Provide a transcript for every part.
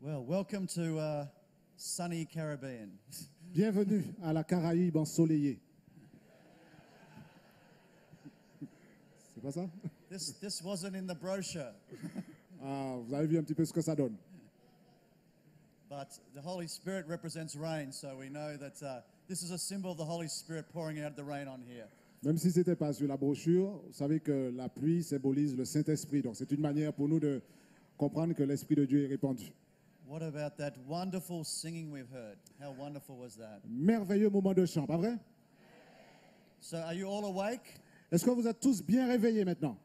Well, welcome to sunny Caribbean. Bienvenue à la Caraïbe ensoleillée. C'est pas ça? This wasn't in the brochure, Ah, vous avez vu un petit peu ce que ça donne. but the Holy Spirit represents rain, so we know that this is a symbol of the Holy Spirit pouring out the rain on here. Même si ce n'était pas sur la brochure, vous savez que la pluie symbolise le Saint-Esprit. Donc c'est une manière pour nous de comprendre que l'Esprit de Dieu est répandu. What about that wonderful singing we've heard? How wonderful was that? Merveilleux moment de chant, pas vrai? So are you all awake? Est-ce que vous êtes tous bien réveillés maintenant?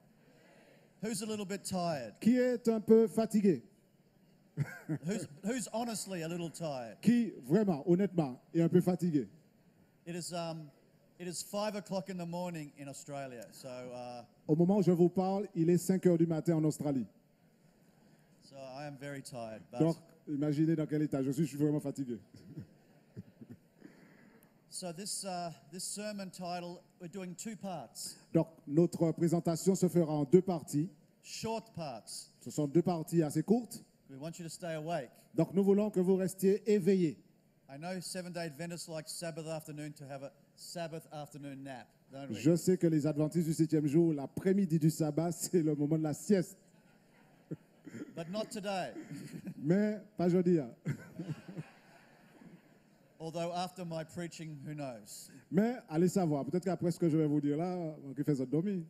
Who's a little bit tired? Qui est un peu fatigué? Who's honestly a little tired? Qui, vraiment, honnêtement, est un peu fatigué? It is 5 o'clock in the morning in Australia, so Au moment où je vous parle, il est 5 heures du matin en Australie. I am very tired. But Donc, imaginez dans quel état je suis vraiment fatigué. so this sermon title, we're doing two parts, Donc, notre présentation se fera en deux parties. short parts. Ce sont deux parties assez courtes. We want you to stay awake. Donc, nous voulons que vous restiez éveillés. I know Seventh-day Adventists like Sabbath afternoon to have a Sabbath afternoon nap, don't we? Je sais que les adventistes du 7e jour, l'après-midi du sabbat, c'est le moment de la sieste. But not today. Mais pas aujourd'hui. Hein. Although after my preaching, who knows? Mais allez savoir, peut-être qu'après ce que je vais vous dire là, on va faire dormir.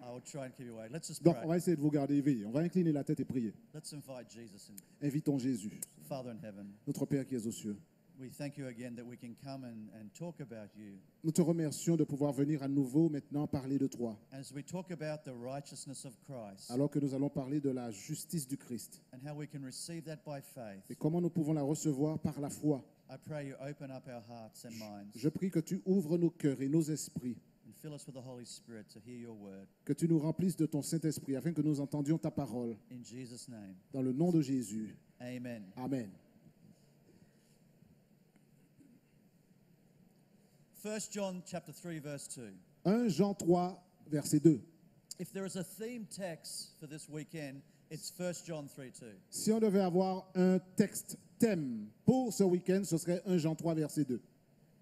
I will try and keep you awake. Let's just Donc, pray. on va essayer de vous garder éveillés. On va incliner la tête et prier. Let's invite Jesus in. Invitons Jésus, Father in heaven, notre Père qui est aux cieux. we thank you again that we can come and talk about you. Nous te remercions de pouvoir venir à nouveau maintenant parler de toi. As we talk about the righteousness of Christ Alors que nous allons parler de la justice du Christ. and how we can receive that by faith, Et comment nous pouvons la recevoir par la foi. I pray you open up our hearts and minds Je prie que tu ouvres nos cœurs et nos esprits, and fill us with the Holy Spirit to hear your word. que tu nous remplisses de ton Saint-Esprit afin que nous entendions ta parole. In Jesus' name, Dans le nom de Jésus. amen. Amen. 1 John chapter 3, verse 2. 1 Jean 3, verset 2. If there is a theme text for this weekend, it's 1 John 3, 2. Si on devait avoir un texte thème pour ce week-end, ce serait 1 Jean 3, verset 2.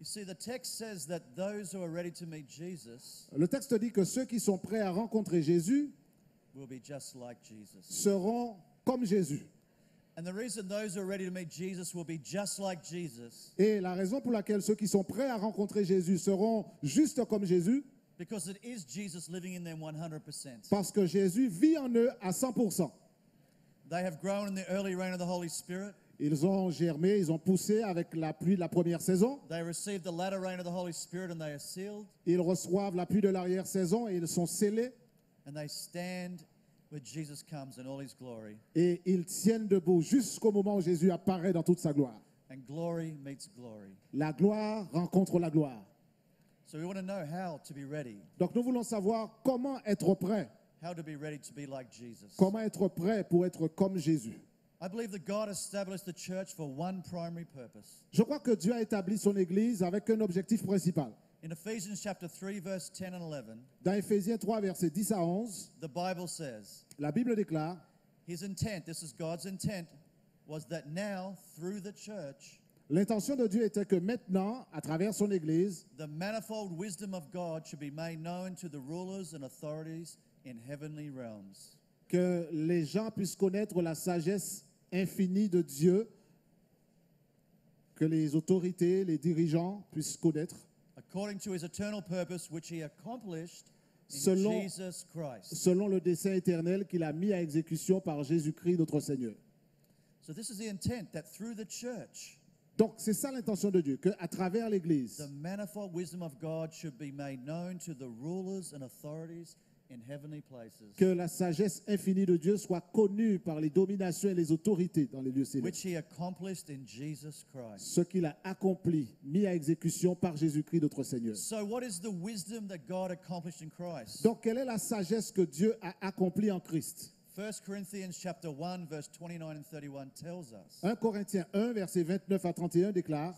You see, the text says that those who are ready to meet Jesus Le texte dit que ceux qui sont prêts à rencontrer Jésus will be just like Jesus. seront comme Jésus. And the reason those who are ready to meet Jesus will be just like Jesus, Et la raison pour laquelle ceux qui sont prêts à rencontrer Jésus seront juste comme Jésus, because it is Jesus living in them 100%. parce que Jésus vit en eux à 100%. They have grown in the early reign of the Holy Spirit. Ils ont germé, ils ont poussé avec la pluie de la première saison. They received the latter rain of the Holy Spirit and they are sealed. Ils reçoivent la pluie de l'arrière-saison et ils sont scellés. And they stand when Jesus comes in all his glory. Et ils tiennent debout jusqu'au moment où Jésus apparaît dans toute sa gloire. And glory meets glory. La gloire rencontre la gloire. So we want to know how to be ready. Donc nous voulons savoir comment être prêt. How to be ready to be like Jesus. Comment être prêt pour être comme Jésus. I believe that God established the church for one primary purpose. Je crois que Dieu a établi son Église avec un objectif principal. In Ephesians chapter 3, verse 10 and 11, Dans Éphésiens 3, versets 10 à 11, the Bible says, la Bible déclare, his intent, this is God's intent, was that now, through the church, l'intention de Dieu était que maintenant, à travers son Église, the manifold wisdom of God should be made known to the rulers and authorities in heavenly realms. que les gens puissent connaître la sagesse infinie de Dieu, que les autorités, les dirigeants puissent connaître, According to his eternal purpose, which he accomplished in Selon- Jesus Christ. selon le dessein éternel qu'il a mis à exécution par Jésus-Christ notre Seigneur. So this is the intent, that through the church, Donc c'est ça l'intention de Dieu, qu'à travers l'Église, the manifold wisdom of God should be made known to the rulers and authorities in heavenly places, que la sagesse infinie de Dieu soit connue par les dominations et les autorités dans les lieux which célestes. he accomplished in Jesus Christ. Ce qu'il a accompli, mis à exécution par Jésus-Christ notre Seigneur. So what is the wisdom that God accomplished in Christ? Donc quelle est la sagesse que Dieu a accomplie en Christ? 1 Corinthians chapter 1, verse 29 and 31 tells us, 1 Corinthiens 1, versets 29 à 31 déclare,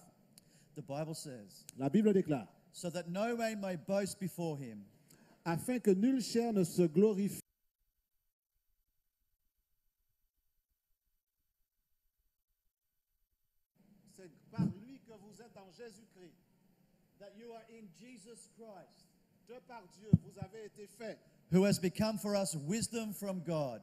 the Bible says, la Bible déclare, so that no man may boast before him, afin que nulle chair ne se glorifie c'est par lui que vous êtes en Jésus-Christ. that you are in Jesus Christ, De par Dieu, vous avez été fait. who has become for us wisdom from God.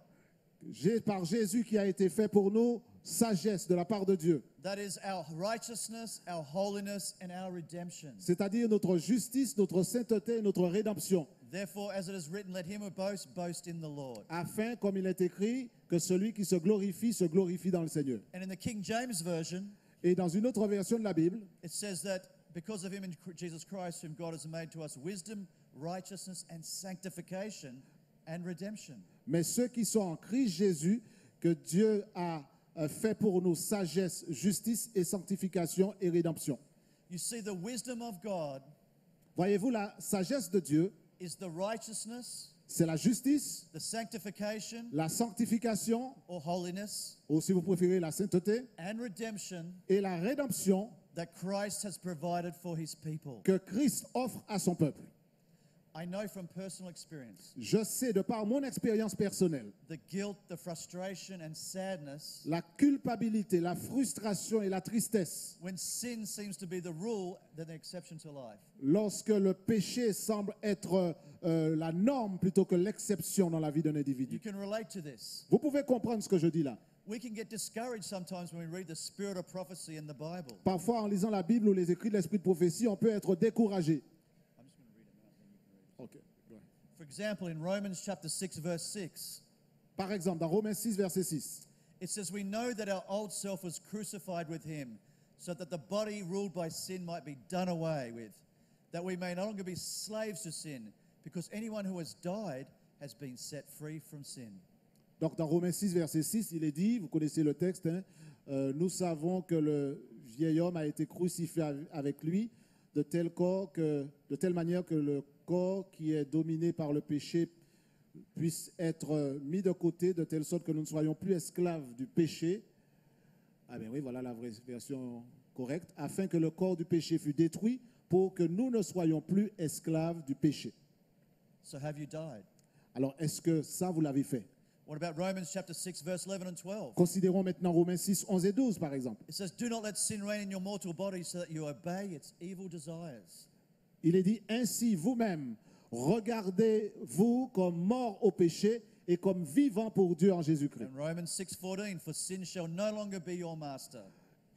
Par Jésus qui a été fait pour nous sagesse de la part de Dieu. That is our righteousness, our holiness, and our redemption. C'est-à-dire notre justice, notre sainteté et notre rédemption. Therefore, as it is written, let him who boasts boast in the Lord. Afin, comme il est écrit, que celui qui se glorifie dans le Seigneur. And in the King James Version, Et dans une autre version de la Bible, it says that because of him in Jesus Christ, whom God has made to us wisdom, righteousness, and sanctification and redemption. mais ceux qui sont en Christ Jésus, que Dieu a fait pour nous sagesse, justice et sanctification et rédemption. You see, the wisdom of God Voyez-vous, la sagesse de Dieu, is the righteousness, c'est la justice, the sanctification la sanctification, or holiness, ou si vous préférez la sainteté, and redemption et la rédemption that Christ has provided for his people. que Christ offre à son peuple. I know from personal experience Je sais, de par mon expérience personnelle, the guilt, the frustration, and sadness la culpabilité, la frustration et la tristesse when sin seems to be the rule than the exception to life. lorsque le péché semble être la norme plutôt que l'exception dans la vie d'un You individu. can relate to this. Vous pouvez comprendre ce que je dis là. We can get discouraged sometimes when we read the spirit of prophecy in the Bible. Parfois, en lisant la Bible ou les écrits de l'esprit de prophétie, on peut être découragé. I'm just going to read it now, then you can read it. Ok. Ouais. For example, in Romans chapter 6, verse 6, Par exemple, dans Romains 6, verset 6, it says, we know that our old self was crucified with him, so that the body ruled by sin might be done away with, that we may no longer be slaves to sin, because anyone who has died has been set free from sin. donc dans Romains 6, verset 6, il est dit, vous connaissez le texte, hein, nous savons que le vieil homme a été crucifié avec lui de telle manière que le corps qui est dominé par le péché puisse être mis de côté, de telle sorte que nous ne soyons plus esclaves du péché. Ah bien oui, voilà la vraie version correcte, afin que le corps du péché fût détruit pour que nous ne soyons plus esclaves du péché. So have you died? Alors, est-ce que ça, vous l'avez fait? What about Romans chapter 6, verse 11 and 12? Considérons maintenant Romains 6, 11 et 12, par exemple. It says, do not let sin reign in your mortal body so that you obey its evil desires. Il est dit, ainsi vous-même, regardez-vous comme morts au péché et comme vivants pour Dieu en Jésus-Christ. And Romans 6:14, for sin shall no longer be your master.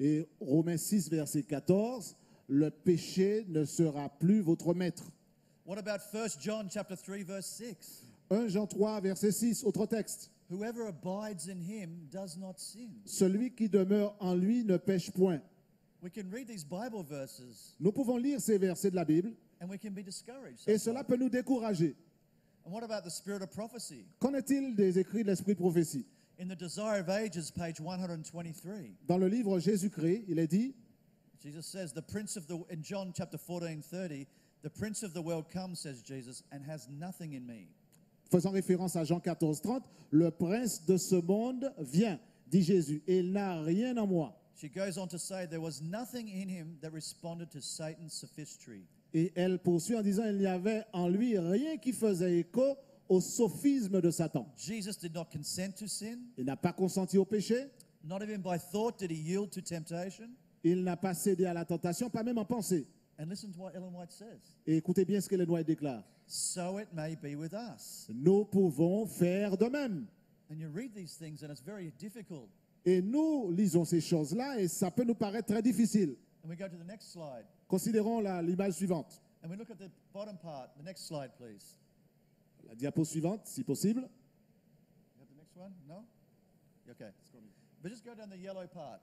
Et Romains 6, verset 14, le péché ne sera plus votre maître. What about 1 John chapter 3, verse 6? 1 Jean 3, verset 6, autre texte. Whoever abides in him does not sin. Celui qui demeure en lui ne pêche point. We can read these Bible verses Nous pouvons lire ces versets de la Bible and we can be discouraged. et cela sometimes. peut nous décourager. And what about the spirit of prophecy? Qu'en est-il des écrits de l'Esprit de prophétie? In the Desire of Ages, page 123, Dans le livre Jésus-Christ, il est dit, Jesus says, in John chapter 14:30, the prince of the world comes, says Jesus, and has nothing in me. faisant référence à Jean 14, 30, le prince de ce monde vient, dit Jésus, et il n'a rien en moi. She goes on to say, there was nothing in him that responded to Satan's sophistry. Et elle poursuit en disant, il n'y avait en lui rien qui faisait écho au sophisme de Satan. Jesus did not consent to sin. Il n'a pas consenti au péché, Not even by thought did he yield to temptation. il n'a pas cédé à la tentation, pas même en pensée. And listen to what Ellen White says. Et écoutez bien ce que Ellen White déclare. So it may be with us. Nous pouvons faire de même. And you read these things and it's very difficult. Et nous lisons ces choses-là et ça peut nous paraître très difficile. And we go to the next slide. Considérons l'image suivante. And we look at the bottom part. The next slide, please. La diapo suivante, si possible. You have the next one? No? Okay. But just go down the yellow part.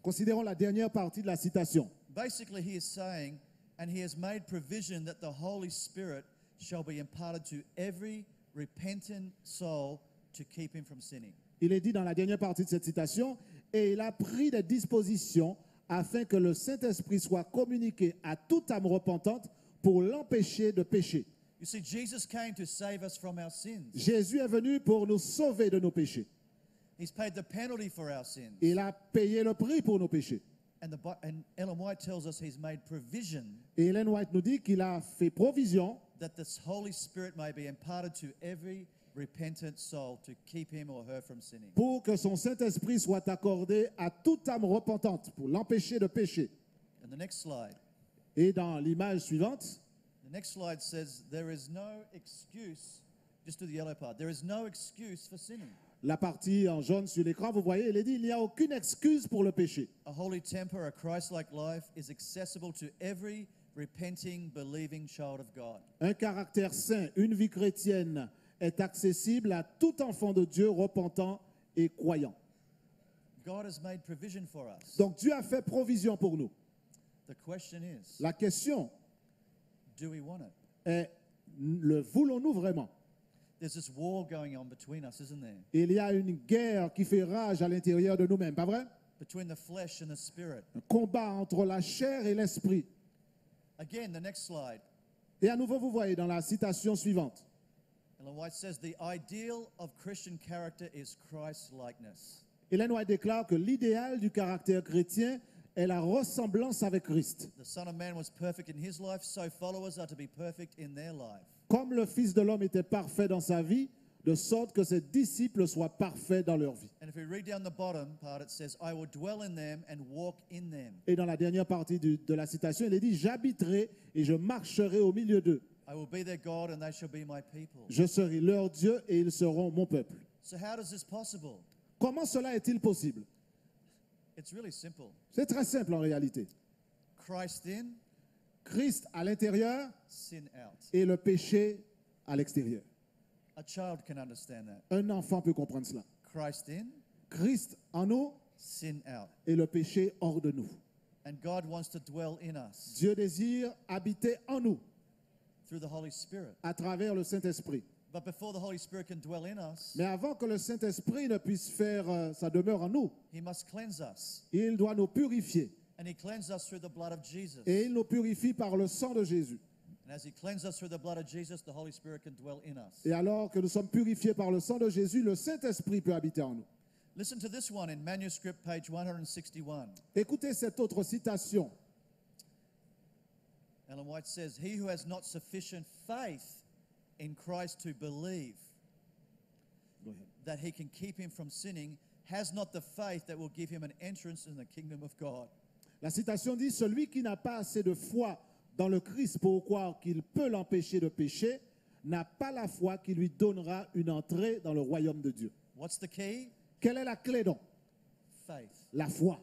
Considérons la dernière partie de la citation. Basically, he is saying, and he has made provision that the Holy Spirit shall be imparted to every repentant soul to keep him from sinning. Il est dit dans la dernière partie de cette citation, et il a pris des dispositions afin que le Saint-Esprit soit communiqué à toute âme repentante pour l'empêcher de pécher. You see, Jesus came to save us from our sins. Jésus est venu pour nous sauver de nos péchés. He's paid the penalty for our sins. Il a payé le prix pour nos péchés. And Ellen White tells us he's made provision Et Ellen White nous dit qu'il a fait provision that this Holy Spirit may be imparted to every repentant soul to keep him or her from sinning. pour que son Saint-Esprit soit accordé à toute âme repentante, pour l'empêcher de pécher. And the next slide. Et dans l'image suivante, The next slide says there is no excuse, just do the yellow part, there is no excuse for sinning. la partie en jaune sur l'écran, vous voyez, il est dit, il n'y a aucune excuse pour le péché. A holy temper, a Christ-like life is accessible to every repenting, believing child of God. Un caractère saint, une vie chrétienne est accessible à tout enfant de Dieu repentant et croyant. God has made provision for us. Donc Dieu a fait provision pour nous. The question is, La question do we want it? est, le voulons-nous vraiment? There's this war going on between us, isn't there? Il y a une guerre qui fait rage à l'intérieur de nous-mêmes, pas vrai? Between the flesh and the spirit. Un combat entre la chair et l'esprit. Again, the next slide. Et à nouveau, vous voyez dans la citation suivante, Ellen White says, the ideal of Christian character is Christ-likeness. Ellen White déclare que l'idéal du caractère chrétien est la ressemblance avec Christ. The Son of Man was perfect in his life, so followers are to be perfect in their life. Comme le Fils de l'homme était parfait dans sa vie, de sorte que ses disciples soient parfaits dans leur vie. And if we read down the bottom part, it says, I will dwell in them and walk in them. Et dans la dernière partie de la citation, il est dit, j'habiterai et je marcherai au milieu d'eux. I will be their God and they shall be my people. Je serai leur Dieu et ils seront mon peuple. So how does this possible? Comment cela est-il possible? It's really simple. C'est très simple en réalité. Christ in, Christ à l'intérieur sin out. et le péché à l'extérieur. A child can understand that. Un enfant peut comprendre cela. Christ in, Christ en nous sin out. et le péché hors de nous. And God wants to dwell in us Dieu désire habiter en nous through the Holy Spirit. à travers le Saint-Esprit. But before the Holy Spirit can dwell in us, Mais avant que le Saint-Esprit ne puisse faire sa demeure en nous, he must cleanse us. il doit nous purifier. And he cleansed us through the blood of Jesus. Et il nous purifie par le sang de Jésus. And as he cleansed us through the blood of Jesus, the Holy Spirit can dwell in us. Et alors que nous sommes purifiés par le sang de Jésus, le Saint-Esprit peut habiter en nous. Listen to this one in manuscript page 161. Écoutez cette autre citation. Ellen White says, he who has not sufficient faith in Christ to believe that he can keep him from sinning has not the faith that will give him an entrance in the kingdom of God. La citation dit, celui qui n'a pas assez de foi dans le Christ pour croire qu'il peut l'empêcher de pécher, n'a pas la foi qui lui donnera une entrée dans le royaume de Dieu. What's the key? Quelle est la clé donc? Faith. La foi.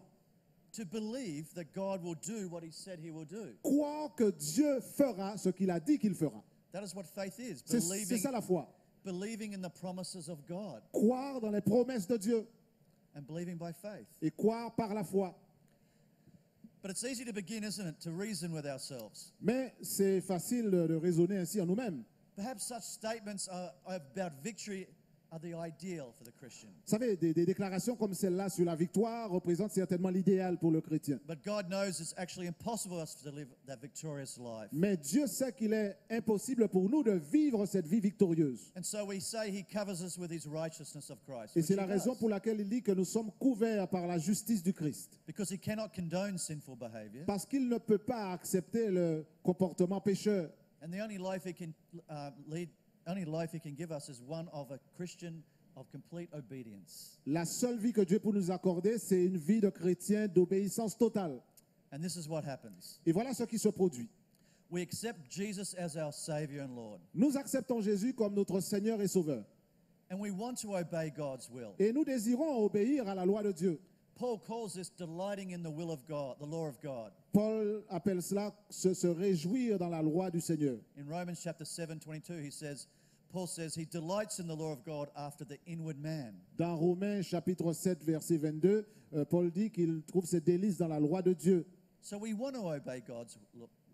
To believe that God will do what he said he will do. Croire que Dieu fera ce qu'il a dit qu'il fera. That is what faith is. C'est ça la foi. Believing in the promises of God Croire dans les promesses de Dieu and believing by faith. et croire par la foi. But it's easy to begin, isn't it, to reason with ourselves. Mais c'est facile de raisonner ainsi en nous-mêmes. Perhaps such statements about victory are the ideal for the Christian. Vous savez, des déclarations comme celle-là sur la victoire représentent certainement l'idéal pour le chrétien. But God knows it's actually impossible for us to live that victorious life. Mais Dieu sait qu'il est impossible pour nous de vivre cette vie victorieuse. And so we say he covers us with his righteousness of Christ. Et which c'est he la raison does, pour laquelle il dit que nous sommes couverts par la justice du Christ. because he cannot condone sinful behavior. Parce qu'il ne peut pas accepter le comportement pécheur. And the only life he can only life he can give us is one of a Christian of complete obedience. La seule vie que Dieu peut nous accorder, c'est une vie de chrétien d'obéissance totale. And this is what happens. Et voilà ce qui se produit. We accept Jesus as our Savior and Lord. Nous acceptons Jésus comme notre Seigneur et Sauveur. And we want to obey God's will. Et nous désirons obéir à la loi de Dieu. Paul calls this delighting in the will of God, the law of God. Paul appelle cela se réjouir dans la loi du Seigneur. In Romans chapter 7:22, Paul says he delights in the law of God after the inward man. Dans Romains chapitre 7 verset 22, Paul dit qu'il trouve ses délices dans la loi de Dieu. So we want to obey God's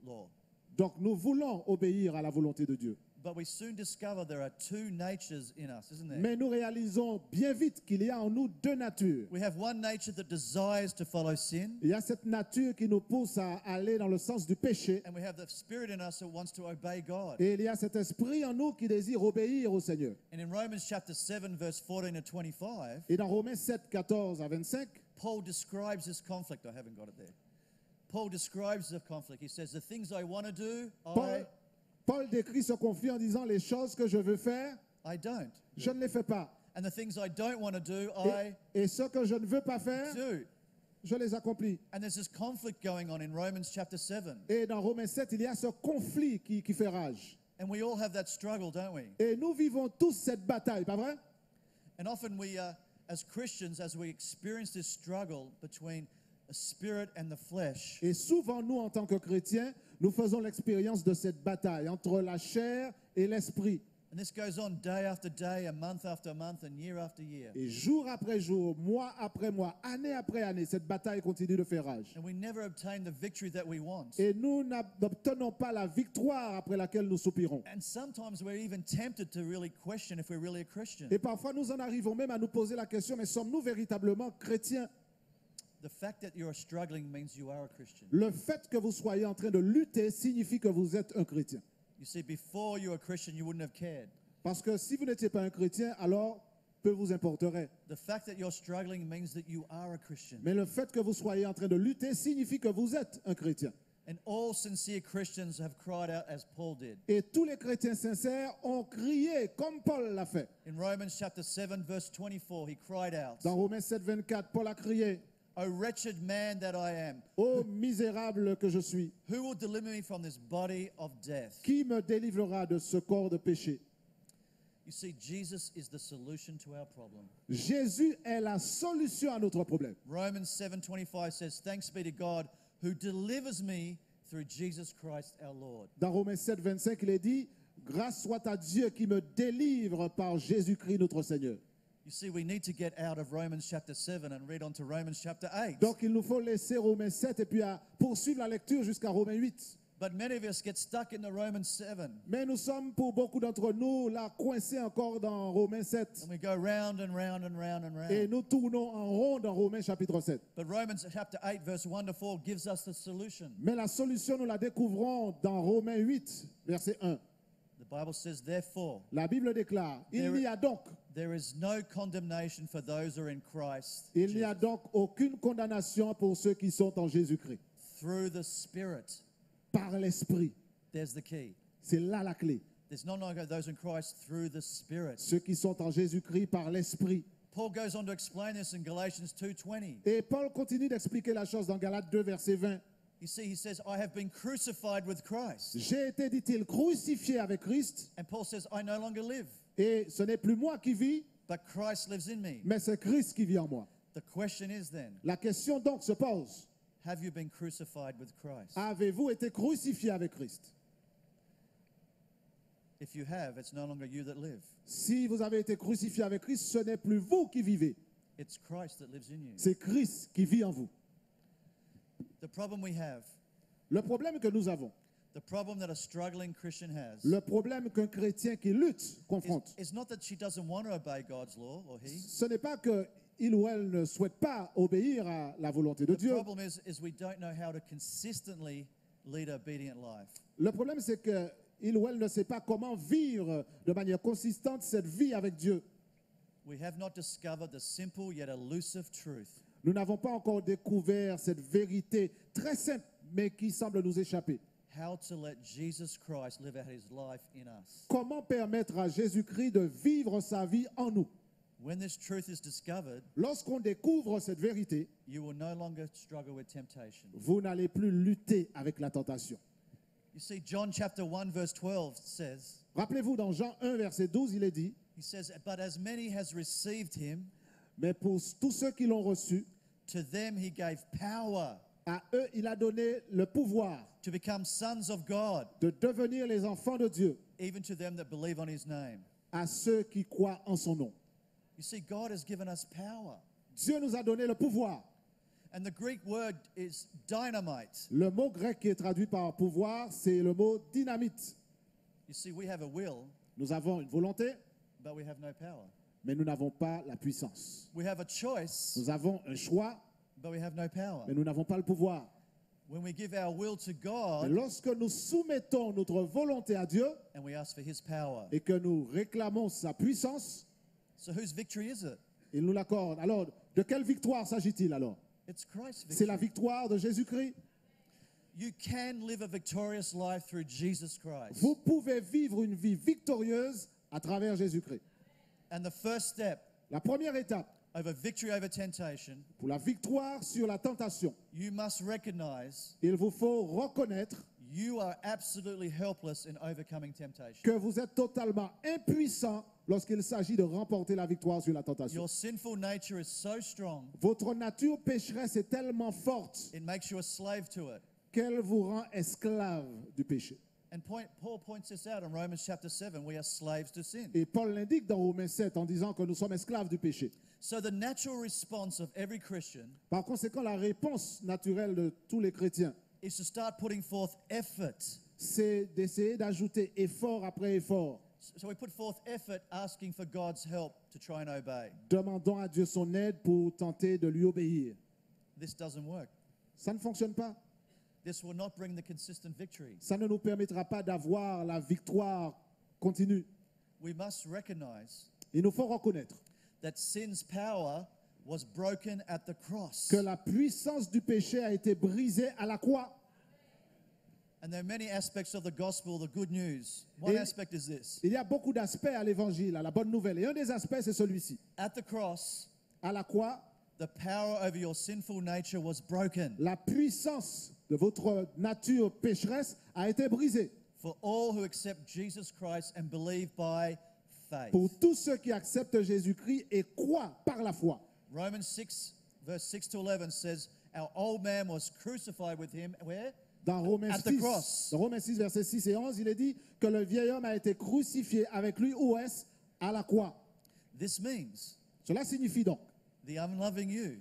law. Donc nous voulons obéir à la volonté de Dieu. But we soon discover there are two natures in us, isn't there? Mais nous réalisons bien vite qu'il y a en nous deux natures. We have one nature that desires to follow sin, Il y a cette nature qui nous pousse à aller dans le sens du péché. and we have the spirit in us that wants to obey God. Et il y a cet esprit en nous qui désire obéir au Seigneur. And in Romans chapter 7, verse 14 to 25, Et dans Romains 7, 14 à 25, Paul describes this conflict. I haven't got it there. Paul describes the conflict. He says, the things I want to do, Paul décrit ce conflit en disant les choses que je veux faire, I don't. je ne les fais pas. And the things I don't want to do, I Et ce que je ne veux pas faire, do. je les accomplis. And there's this conflict going on in Romans chapter 7. Et dans Romains 7, il y a ce conflit qui fait rage. And we all have that struggle, don't we? Et nous vivons tous cette bataille, pas vrai? And often we, as Christians, as we experience this struggle between the spirit and the flesh, Et souvent, nous, en tant que chrétiens, nous faisons l'expérience de cette bataille entre la chair et l'esprit. and this goes on day after day, and month after month, and year after year. Et jour après jour, mois après mois, année après année, cette bataille continue de faire rage. And we never obtain the victory that we want. Et nous n'obtenons pas la victoire après laquelle nous soupirons. And sometimes we're even tempted to really question if we're really a Christian. Et parfois, nous en arrivons même à nous poser la question, mais sommes-nous véritablement chrétiens? The fact that you're struggling means you are a Christian. Le fait que vous soyez en train de lutter signifie que vous êtes un chrétien. You see, before you were a Christian, you wouldn't have cared. Parce que si vous n'étiez pas un chrétien, alors peu vous importerait. The fact that you're struggling means that you are a Christian. Mais le fait que vous soyez en train de lutter signifie que vous êtes un chrétien. And all sincere Christians have cried out as Paul did. Et tous les chrétiens sincères ont crié comme Paul l'a fait. In Romans chapter 7, verse 24, he cried out, Dans Romains 7, 24, Paul a crié, O wretched man that I am, ô misérable que je suis, who will deliver me from this body of death? qui me délivrera de ce corps de péché? You see, Jesus is the solution to our problem. Jésus est la solution à notre problème. Romans 7:25 says, Thanks be to God who delivers me through Jesus Christ our Lord. Dans Romains 7, 25, il est dit, grâce soit à Dieu qui me délivre par Jésus-Christ notre Seigneur. You see, we need to get out of Romans chapter 7 and read on to Romans chapter 8. Donc il nous faut laisser Romains 7 et puis à poursuivre la lecture jusqu'à Romains 8. But many of us get stuck in the Romans 7. Mais nous sommes pour beaucoup d'entre nous là coincés encore dans Romains 7. And we go round and round and round and round. Et nous tournons en rond dans Romains chapitre 7. But Romans chapter 8, verse 1 to 4 gives us the solution. Mais la solution, nous la découvrons dans Romains 8, verset 1. The Bible says, Therefore, La Bible déclare, il n'y a donc, there is no condemnation for those who are in Christ il n'y a Jesus, donc aucune condamnation pour ceux qui sont en Jésus-Christ. through the Spirit. Par l'Esprit. There's the key. C'est là la clé. There's no longer those in Christ through the Spirit. Ceux qui sont en Jésus-Christ par l'Esprit. Paul goes on to explain this in Galatians 2:20. Et Paul continue d'expliquer la chose dans Galates 2, verset 20. You see, he says, I have been crucified with Christ. J'ai été, dit-il, crucifié avec Christ. And Paul says, I no longer live, Et ce n'est plus moi qui vis, but Christ lives in me. mais c'est Christ qui vit en moi. The question is then, La question donc se pose. have you been crucified with Christ? Avez-vous été crucifié avec Christ? If you have, it's no longer you that live. Si vous avez été crucifié avec Christ, ce n'est plus vous qui vivez. It's Christ that lives in you. C'est Christ qui vit en vous. The problem we have, Le problème que nous avons, the problem that a struggling Christian has, le problème qu'un chrétien qui lutte confronte, is not that she doesn't want to obey God's law, or he. ce n'est pas qu'il ou elle ne souhaite pas obéir à la volonté de The Dieu. problem is we don't know how to consistently lead obedient life. Le problème, c'est qu'il ou elle ne sait pas comment vivre de manière consistante cette vie avec Dieu. We have not discovered the simple yet elusive truth Nous n'avons pas encore découvert cette vérité très simple, mais qui semble nous échapper. how to let Jesus Christ live out his life in us. Comment permettre à Jésus-Christ de vivre sa vie en nous? When this truth is discovered, Lorsqu'on découvre cette vérité, you will no longer struggle with temptation. vous n'allez plus lutter avec la tentation. You see, John chapter 1, verse 12 says, Rappelez-vous, dans Jean 1, verset 12, il est dit, he says, But as many has received him, mais pour tous ceux qui l'ont reçu, to them he gave power à eux, il a donné le pouvoir to become sons of God, de devenir les enfants de Dieu, even to them that believe on his name. à ceux qui croient en son nom. You see, God has given us power. Dieu nous a donné le pouvoir. And the Greek word is dynamite. Le mot grec qui est traduit par pouvoir, c'est le mot dynamite. You see, we have a will, Nous avons une volonté, but we have no power. mais nous n'avons pas la puissance. We have a choice, Nous avons un choix, but we have no power. mais nous n'avons pas le pouvoir. When we give our will to Mais God lorsque nous soumettons notre volonté à Dieu and we ask for his power, et que nous réclamons sa puissance, so whose victory is it? il nous l'accorde. Alors, de quelle victoire s'agit-il alors? It's Christ's C'est la victory. victoire de Jésus-Christ. You can live a victorious life through Jesus Christ. Vous pouvez vivre une vie victorieuse à travers Jésus-Christ. And the first step La première étape over victory over temptation, pour la victoire sur la tentation, you must recognize il vous faut reconnaître you are absolutely helpless in overcoming temptation. que vous êtes totalement impuissant lorsqu'il s'agit de remporter la victoire sur la tentation. Your sinful nature is so strong, Votre nature pécheresse est tellement forte it makes you a slave to it. qu'elle vous rend esclave du péché. And Paul points this out in Romans chapter 7. We are slaves to sin. Et Paul l'indique dans Romains 7 en disant que nous sommes esclaves du péché. So the natural response of every Christian Par conséquent, la réponse naturelle de tous les chrétiens, is to start putting forth effort. c'est d'essayer d'ajouter effort après effort. So we put forth effort asking for God's help to try and obey. Demandons à Dieu son aide pour tenter de lui obéir. This doesn't work. Ça ne fonctionne pas. This will not bring the consistent victory. Ça ne nous permettra pas d'avoir la victoire continue. We must recognize Il nous faut reconnaître that sin's power was broken at the cross. que la puissance du péché a été brisée à la croix. And there are many aspects of the gospel, the good news. One Et- aspect is this. Il y a beaucoup d'aspects à l'évangile, à la bonne nouvelle. Et un des aspects, c'est celui-ci. At the cross, À la croix, the power over your sinful nature was broken. la puissance de votre nature pécheresse a été brisée. For all who accept Jesus Christ and believe by faith. Pour tous ceux qui acceptent Jésus-Christ et croient par la foi. Romans 6, verse 6 to 11 says, our old man was crucified with him. Where? Dans Romains At the 6, cross. dans Romains 6, versets 6 et 11, il est dit que le vieil homme a été crucifié avec lui, où est-ce? À la croix. This means Cela signifie donc, the unloving you,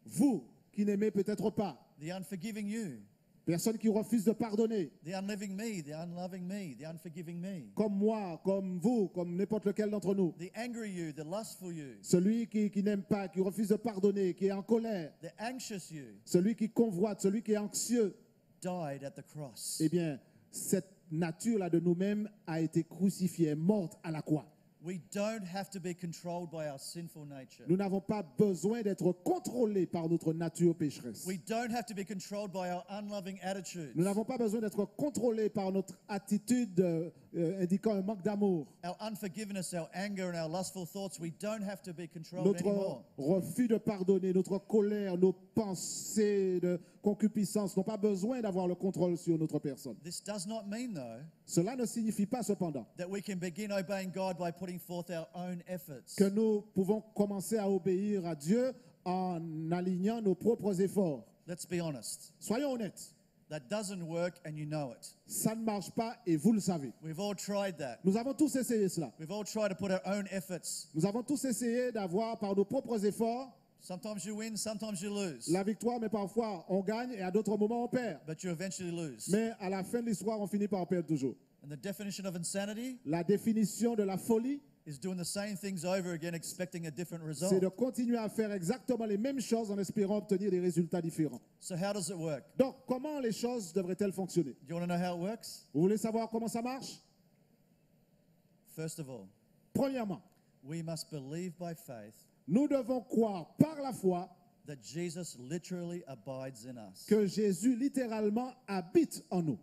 vous qui n'aimez peut-être pas, the unforgiving you, personne qui refuse de pardonner, the unliving me, the unloving me, the unforgiving me, comme moi, comme vous, comme n'importe lequel d'entre nous, the angry you, the lustful you, celui qui n'aime pas, qui refuse de pardonner, qui est en colère, the anxious you, celui qui convoite, celui qui est anxieux, died at the cross. eh bien, cette nature-là de nous-mêmes a été crucifiée, morte à la croix. We don't have to be controlled by our sinful nature. Nous n'avons pas besoin d'être contrôlés par notre nature pécheresse. We don't have to be controlled by our unloving attitudes, Nous n'avons pas besoin d'être contrôlés par notre attitude indiquant un manque d'amour. our unforgiveness, our anger, and our lustful thoughts. We don't have to be controlled Notre anymore. refus de pardonner, notre colère, nos pensées de concupiscence n'ont pas besoin d'avoir le contrôle sur notre personne. This does not mean, though, Cela ne signifie pas cependant that we can begin obeying God by putting forth our own efforts. que nous pouvons commencer à obéir à Dieu en alignant nos propres efforts. Let's be honest. Soyons honnêtes, That doesn't work, and you know it. ça ne marche pas et vous le savez. We've all tried that. Nous avons tous essayé cela. We've all tried to put our own efforts. Nous avons tous essayé d'avoir par nos propres efforts Sometimes you win, sometimes you lose. la victoire, mais parfois on gagne et à d'autres moments on perd. But you eventually lose. Mais à la fin de l'histoire, on finit par perdre toujours. And the definition of insanity La définition de la folie, is doing the same things over again, expecting a different result. c'est de continuer à faire exactement les mêmes choses en espérant obtenir des résultats différents. So how does it work? Donc, comment les choses devraient-elles fonctionner? Do you want to know how it works? Vous voulez savoir comment ça marche? First of all, Premièrement, we must believe by faith nous devons croire par la foi that Jesus literally abides in us. que Jésus littéralement habite en nous.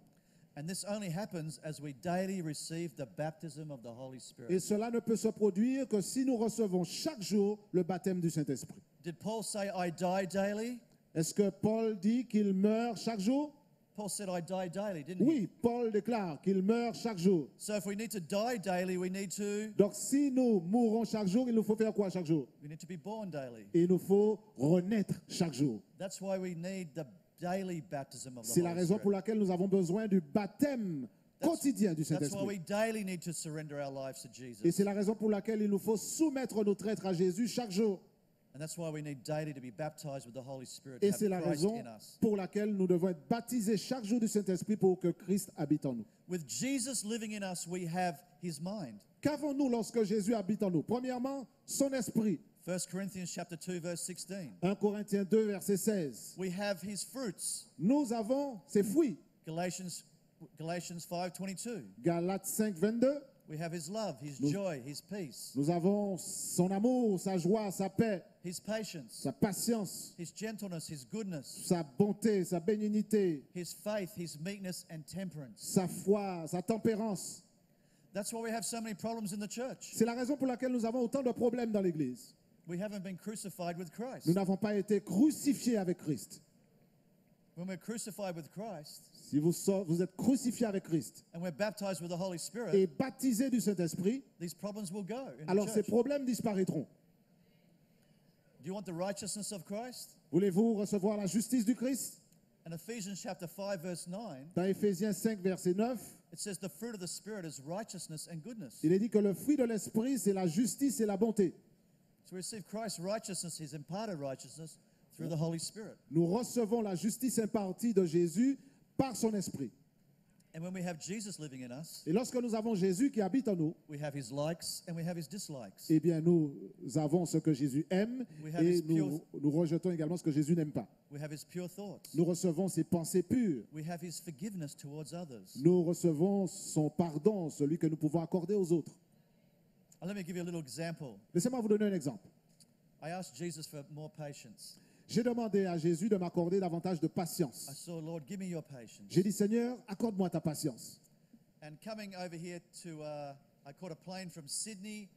And this only happens as we daily receive the baptism of the Holy Et Spirit. cela ne peut se produire que si nous recevons chaque jour le baptême du Saint-Esprit. Did Paul say, I die daily? Est-ce que Paul dit qu'il meurt chaque jour? Paul said, I die daily, didn't he? Oui, Paul déclare qu'il meurt chaque jour. So if we need to die daily, we need to Donc si nous mourons chaque jour, il nous faut faire quoi chaque jour? be born daily. Il nous faut renaître chaque jour. That's why we need the daily baptism of the C'est la Holy raison pour Spirit. laquelle nous avons besoin du baptême quotidien du That's why Saint-Esprit. we daily need to surrender our lives to Jesus. Et c'est la raison pour laquelle il nous faut soumettre notre être à Jésus chaque jour. And that's why we need daily to be baptized with the Holy Spirit, to Et have c'est la Christ raison in us. pour laquelle nous devons être baptisés chaque jour du Saint-Esprit pour que Christ habite en nous. With Jesus living in us, we have his mind. Qu'avons-nous lorsque Jésus habite en nous? Premièrement, son esprit. 1 Corinthians chapter 2, verse 16. 1 Corinthiens 2, verset 16. We have his fruits. Nous avons ses fruits. Galatians 5:22. Galates 5, 22. We have his love, his Nous- joy, his peace, Nous avons son amour, sa joie, sa paix, his patience, sa patience, his gentleness, his goodness, sa bonté, sa bénignité, his faith, his meekness and temperance. sa foi, sa tempérance. That's why we have so many problems in the church. C'est la raison pour laquelle nous avons autant de problèmes dans l'Église. We haven't been crucified with Christ. Nous n'avons pas été crucifiés avec Christ. When we're crucified with Christ Si vous êtes crucifiés avec Christ and we're baptized with the Holy Spirit, et baptisés du Saint-Esprit, these problems will go in alors the ces church. problèmes disparaîtront. Do you want the righteousness of Christ? Voulez-vous recevoir la justice du Christ? In Ephesians chapter 5 verse 9, Dans Éphésiens 5, verset 9, it says the fruit of the Spirit is righteousness and goodness. il est dit que le fruit de l'Esprit, c'est la justice et la bonté. To receive Christ's righteousness, His imparted righteousness, through the Holy Spirit. Nous recevons la justice impartie de Jésus par son Esprit. And when we have Jesus living in us, Et lorsque nous avons Jésus qui habite en nous, we have His likes and we have His dislikes. eh bien nous avons ce que Jésus aime We have et his pure- nous rejetons également ce que Jésus n'aime pas. We have His pure thoughts. Nous recevons ses pensées pures. We have His forgiveness towards others. Nous recevons son pardon, celui que nous pouvons accorder aux autres. And let me give you a little example. Laissez-moi vous donner un exemple. I asked Jesus for more patience. J'ai demandé à Jésus de m'accorder davantage de I patience. saw, Lord, give me your patience. J'ai dit, Seigneur, accorde-moi ta patience. And coming over here I caught a plane from Sydney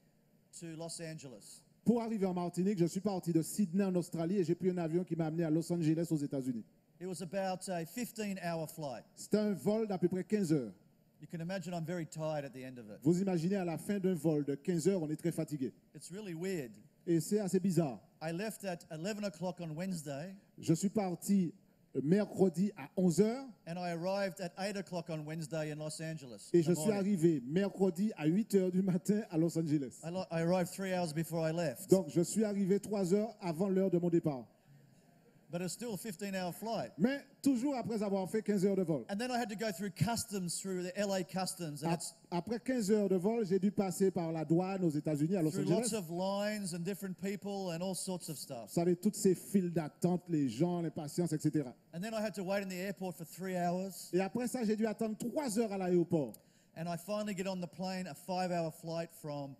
to Los Angeles. Pour arriver en Martinique, je suis parti de Sydney en Australie et j'ai pris un avion qui m'a amené à Los Angeles aux États-Unis. It was about a 15-hour flight. C'était un vol d'à peu près 15 heures. You can imagine I'm very tired at the end of it. Vous imaginez, à la fin d'un vol de 15 heures, on est très fatigué. It's really weird. Et c'est assez bizarre. I left at 11 o'clock on Wednesday, Je suis parti mercredi à 11 heures and I arrived at 8 o'clock on Wednesday in Los Angeles. et in je the suis morning. arrivé mercredi à 8 heures du matin à Los Angeles. I arrived 3 hours before I left. Donc, je suis arrivé 3 heures avant l'heure de mon départ. But it's still a 15-hour flight. Mais toujours après avoir fait 15 heures de vol. And then I had to go through customs, through the LA customs, and it's Après 15 heures de vol, j'ai dû passer par la douane aux États-Unis, à Los through lots Angeles. of lines and different people and all sorts of stuff. Vous savez, toutes ces files d'attente, les gens, les patients, etc. And then I had to wait in the airport for 3 hours. Et après ça, j'ai dû attendre 3 heures à l'aéroport. And I finally get on the plane, a 5-hour flight from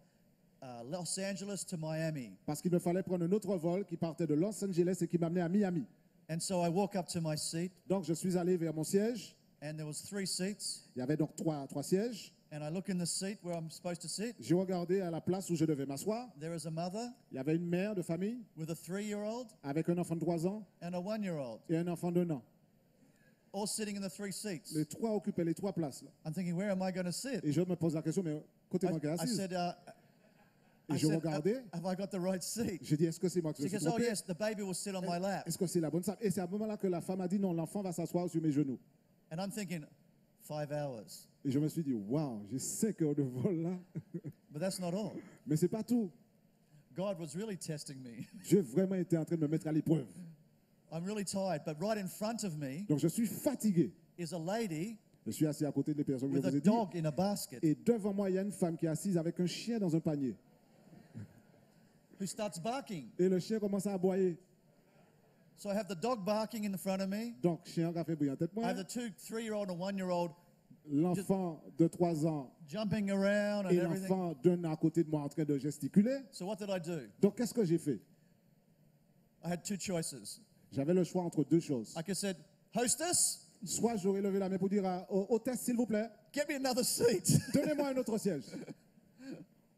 Los Angeles to Miami. Parce qu'il me fallait prendre un autre vol qui partait de Los Angeles et qui m'amenait à Miami. And so I walk up to my seat, Donc, je suis allé vers mon siège. and there was 3 seats. Il y avait donc trois sièges. And I look in the seat where I'm supposed to sit. J'ai regardé à la place où je devais m'asseoir. There is a mother Il y avait une mère de famille with a 3-year-old avec un enfant de 3 ans and a 1-year-old, et un enfant d'1 an. all sitting in the 3 seats. Les trois occupaient les 3 places. Là. I'm thinking, where am I going to sit? Et je me pose la question, mais côté moi qui est I assise. said, Et je regardais. have I got the right seat? J'ai dit, est-ce que c'est moi qui She me suis goes, oh trompé? yes, the baby will sit on my lap. Est-ce que c'est la bonne salle? Et c'est à ce moment-là que la femme a dit, non, l'enfant va s'asseoir sur mes genoux. And I'm thinking, 5 hours. Et je me suis dit, waouh, j'ai 5 heures de vol là. But that's not all. Mais c'est pas tout. God was really testing me. J'ai vraiment été en train de me mettre à l'épreuve. I'm really tired, but right in front of me Donc je suis fatigué. is a lady Je suis assis à côté des personnes que je with a vous ai dit. dog in a basket Et devant moi, il y a une femme qui est assise avec un chien dans un panier. who starts barking. Et le chien commence à aboyer. So I have the dog barking in the front of me. Donc, chien a fait briller en tête I moi. have the 3-year-old and 1-year-old L'enfant de 3 ans jumping around and et everything. l'enfant d'un à côté de moi en train de gesticuler. So what did I do? Donc, qu'est-ce que j'ai fait? I had 2 choices. J'avais le choix entre 2 choses. I could said, hostess, Soit j'aurais levé la main pour dire au hôtesse, s'il vous plaît, get me another seat. donnez-moi un autre siège.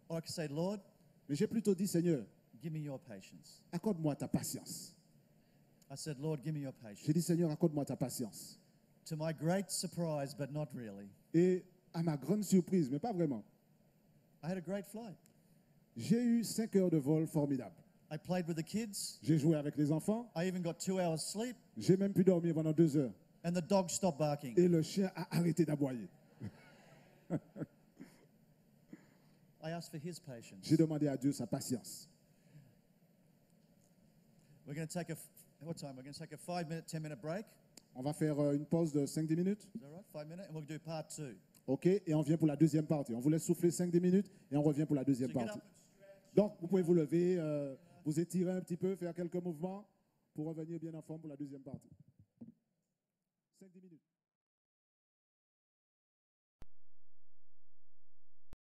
Or I could say, Lord, Mais j'ai plutôt dit, Seigneur, give me your patience. accorde-moi ta patience. I said, Lord, give me your J'ai patience. dit, Seigneur, accorde-moi ta patience. To my great surprise, but not really, Et à ma grande surprise, mais pas vraiment, I had a great flight. j'ai eu 5 heures de vol formidables. I played with the kids. J'ai joué avec les enfants. I even got 2 hours sleep, J'ai même pu dormir pendant 2 heures. and the dog stopped barking. Et le chien a arrêté d'aboyer. I asked for his patience. J'ai demandé à Dieu sa patience. We're going to take what time? We're going to take a 5-minute, 10-minute break. On va faire une pause de 5-10 minutes. Is that right? 5 minutes, and we'll do part 2. OK, et on vient pour la deuxième partie. On vous laisse souffler 5-10 minutes et on revient pour la So deuxième get partie. up. Donc, vous pouvez vous lever, vous étirer un petit peu, faire quelques mouvements pour revenir bien en forme pour la deuxième partie.